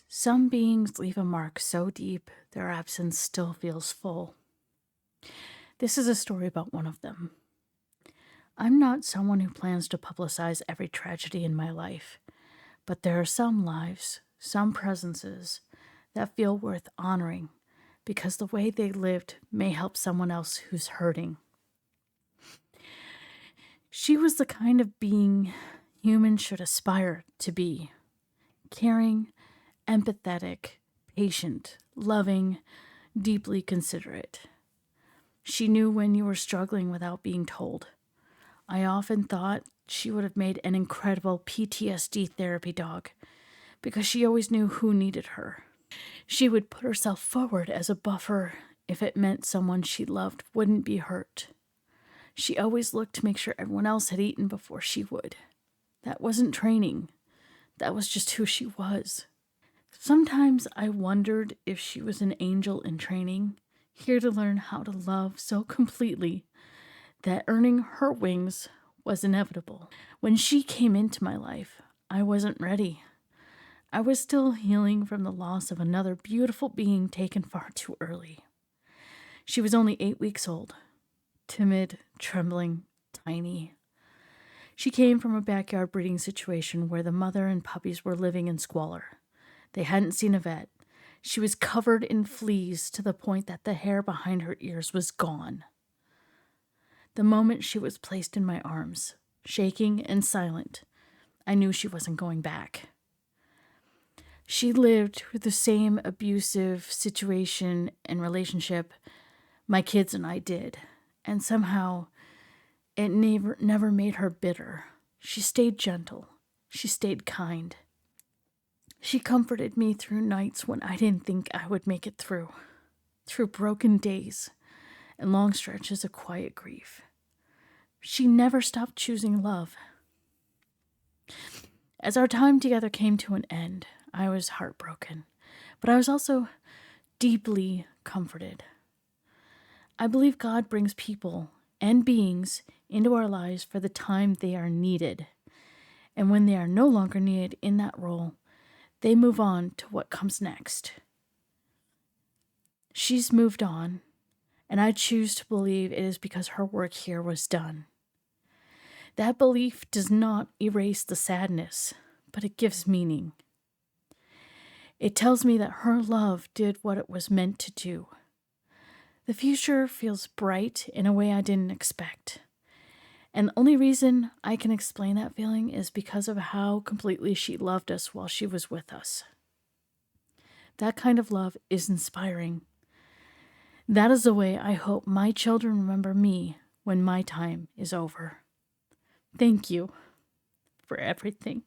Some beings leave a mark so deep their absence still feels full. This is a story about one of them. I'm not someone who plans to publicize every tragedy in my life, but there are some lives, some presences, that feel worth honoring because the way they lived may help someone else who's hurting. She was the kind of being humans should aspire to be: caring, empathetic, patient, loving, deeply considerate. She knew when you were struggling without being told. I often thought she would have made an incredible PTSD therapy dog because she always knew who needed her. She would put herself forward as a buffer if it meant someone she loved wouldn't be hurt. She always looked to make sure everyone else had eaten before she would. That wasn't training. That was just who she was. Sometimes I wondered if she was an angel in training, here to learn how to love so completely that earning her wings was inevitable. When she came into my life, I wasn't ready. I was still healing from the loss of another beautiful being taken far too early. She was only 8 weeks old, timid, trembling, tiny. She came from a backyard breeding situation where the mother and puppies were living in squalor. They hadn't seen a vet. She was covered in fleas to the point that the hair behind her ears was gone. The moment she was placed in my arms, shaking and silent, I knew she wasn't going back. She lived through the same abusive situation and relationship my kids and I did, and somehow it never made her bitter. She stayed gentle. She stayed kind. She comforted me through nights when I didn't think I would make it through broken days and long stretches of quiet grief. She never stopped choosing love. As our time together came to an end, I was heartbroken, but I was also deeply comforted. I believe God brings people and beings into our lives for the time they are needed, and when they are no longer needed in that role, they move on to what comes next. She's moved on, and I choose to believe it is because her work here was done. That belief does not erase the sadness, but it gives meaning. It tells me that her love did what it was meant to do. The future feels bright in a way I didn't expect. And the only reason I can explain that feeling is because of how completely she loved us while she was with us. That kind of love is inspiring. That is the way I hope my children remember me when my time is over. Thank you for everything.